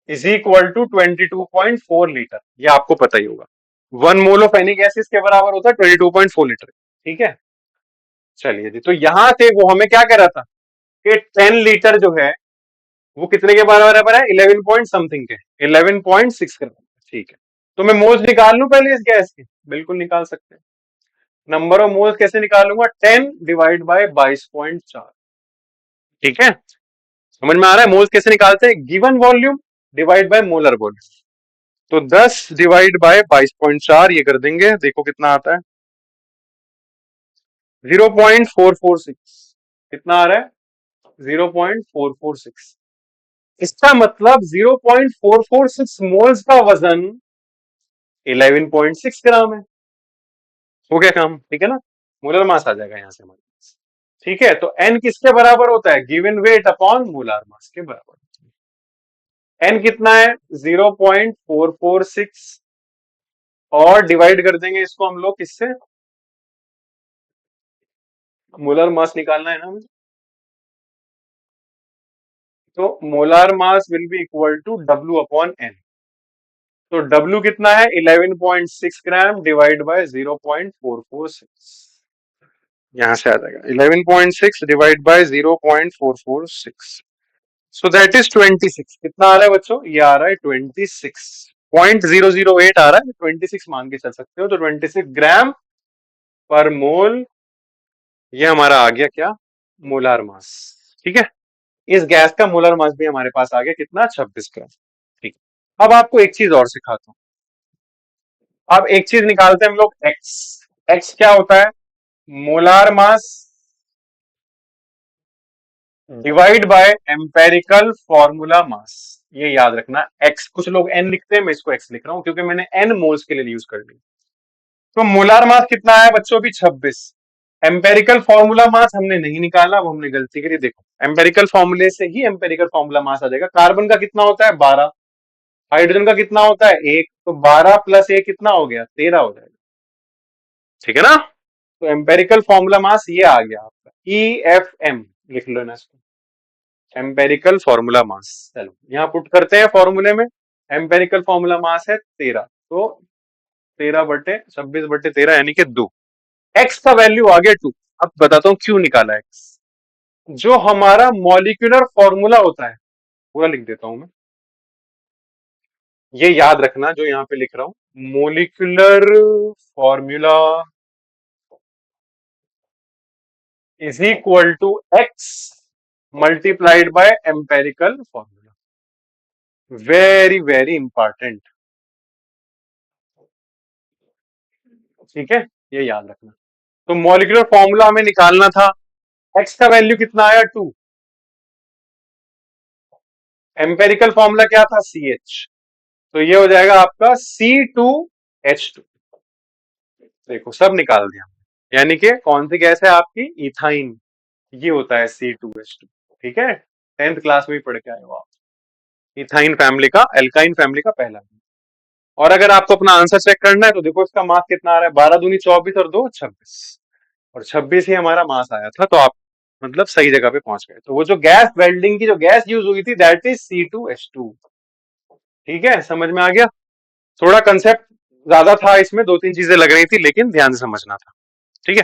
is equal to 22.4 litre, ये आपको पता ही होगा। 1 मोल ऑफ एनी गैस इसके बराबर होता है 22.4 लीटर, ठीक है। चलिए जी, तो यहां से वो हमें क्या कह रहा था कि 10 लीटर जो है वो कितने के बराबर है 11 पॉइंट समथिंग के, 11.6 के, ठीक है। तो मैं मोल्स निकाल लूं पहले इस गैस के, बिल्कुल निकाल सकते हैं। नंबर ऑफ मोल्स कैसे निकालूंगा, 10 डिवाइड बाय 22.4, ठीक है। समझ में आ रहा है मोल्स कैसे निकालते हैं, given volume divide by molar volume. तो 10 डिवाइड बाय 22.4 ये कर देंगे, देखो कितना आता है 0.446, कितना आ रहा है 0.446। इसका मतलब 0.446 मोल्स का वजन 11.6 ग्राम है। हो गया काम, ठीक है ना, मोलर मास आ जाएगा यहां से हमारे पास, ठीक है। तो एन किसके बराबर होता है, given weight upon molar mass के बराबर। एन कितना है 0.446, और डिवाइड कर देंगे इसको हम लोग किससे, मोलर मास निकालना है ना हमें, तो molar mass will be equal to W upon N. तो W कितना है 11.6 ग्राम डिवाइड बाय 0.446, यहां से आ जाएगा 11.6 divide by 0.446, so that is 26। कितना आ रहा है बच्चों, ये आ रहा है 26.008 आ रहा है, 26 मान के चल सकते हो। तो 26 ग्राम पर मोल, ये हमारा आ गया क्या, मोलार मास, ठीक है। इस गैस का मोलर मास भी हमारे पास आ गया कितना 26 ग्राम, ठीक है। अब आपको एक चीज और सिखाता हूं, अब एक चीज निकालते हैं हम लोग एक्स। एक्स क्या होता है, molar mass divide by empirical formula mass, ये याद रखना। एक्स, कुछ लोग एन लिखते हैं, मैं इसको एक्स लिख रहा हूं क्योंकि मैंने एन मोल्स के लिए यूज कर लिया। तो मोलार मास कितना है बच्चों भी 26। एम्पेरिकल फॉर्मूला मास हमने नहीं निकाला, वो हमने गलती करी। देखो एम्पेरिकल फॉर्मूले से ही एम्पेरिकल फॉर्मूला मास आ जाएगा। कार्बन का कितना होता है 12, हाइड्रोजन का कितना होता है 1, तो 12 प्लस 1 कितना हो गया 13 हो जाएगा। ठीक है ना। तो एम्पेरिकल फॉर्मूला मास ये आ गया आपका EFM, लिख लो ना इसको, एम्पेरिकल फॉर्मूला मास। चलो यहाँ पुट करते हैं फॉर्मूले में। एम्पेरिकल फॉर्मूला मास है 13, तो 13/26/13 यानी कि 2। एक्स का वैल्यू आ गया 2। अब बताता हूँ क्यों निकाला एक्स। जो हमारा मॉलिक्यूलर फॉर्मूला होता है, पूरा लिख देता हूं मैं, ये याद रखना जो यहाँ पे लिख रहा हूं, molecular formula is equal to x multiplied by empirical formula. Very very important, ठीक है, ये याद रखना। तो मॉलिक्यूलर फॉर्मूला हमें निकालना था, एक्स का वैल्यू कितना आया 2, एम्पेरिकल फॉर्मूला क्या था CH, तो ये हो जाएगा आपका C2H2। देखो सब निकाल दिया, यानी कि कौन सी गैस है आपकी, इथाइन, ये होता है C2H2। ठीक है, 10th क्लास में ही पढ़ के आए हो आप, इथाइन फैमिली का, एल्काइन फैमिली का पहला। और अगर आपको अपना आंसर चेक करना है तो देखो इसका मास कितना आ रहा है, 12×2 = 24 और 2 26, और 26 ही हमारा मास आया था, तो आप मतलब सही जगह पे पहुंच गए। तो वो जो गैस वेल्डिंग की जो गैस यूज हुई थी दैट इज C2H2। ठीक है, समझ में आ गया। थोड़ा कंसेप्ट ज्यादा था इसमें, 2-3 चीजें लग रही थी, लेकिन ध्यान से समझना था। ठीक है,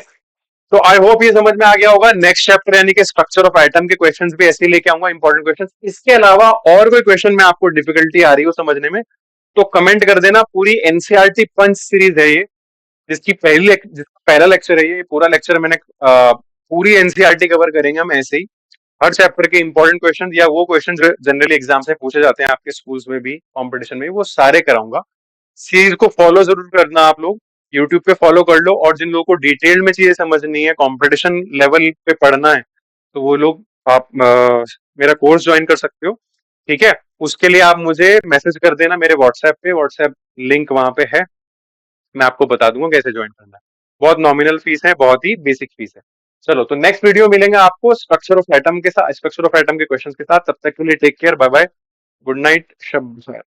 तो आई होप ये समझ में आ गया होगा। नेक्स्ट चैप्टर यानी कि स्ट्रक्चर ऑफ एटम के क्वेश्चंस भी ऐसे ही लेके आऊंगा, इंपॉर्टेंट क्वेश्चंस। इसके अलावा और कोई क्वेश्चन में आपको डिफिकल्टी आ रही हो समझने में, तो कमेंट कर देना। पूरी एनसीईआरटी पंच सीरीज है ये, जिसका पहला लेक्चर है ये, पूरा लेक्चर मैंने पूरी एनसीईआरटी कवर करेंगे हम ऐसे ही। हर चैप्टर के इंपॉर्टेंट क्वेश्चन या वो क्वेश्चन जो जनरली एग्जाम से पूछे जाते हैं आपके स्कूल्स में भी, कंपटीशन में भी, वो सारे कराऊंगा। सीरीज को फॉलो जरूर करना आप लोग, यूट्यूब पे फॉलो कर लो। और जिन लोगों को डिटेल में चीजें समझनी है, कंपटीशन लेवल पे पढ़ना है, तो वो लोग आप मेरा कोर्स ज्वाइन कर सकते हो। ठीक है, उसके लिए आप मुझे मैसेज कर देना मेरे व्हाट्सएप पे, व्हाट्सएप लिंक वहां पे है, मैं आपको बता दूंगा कैसे ज्वाइन करना है। बहुत नॉमिनल फीस है, बहुत ही बेसिक फीस है। चलो, तो नेक्स्ट वीडियो मिलेंगे आपको स्ट्रक्चर ऑफ एटम के साथ, स्ट्रक्चर ऑफ एटम के क्वेश्चन के साथ। तब तक के लिए take care, bye bye, good night, शब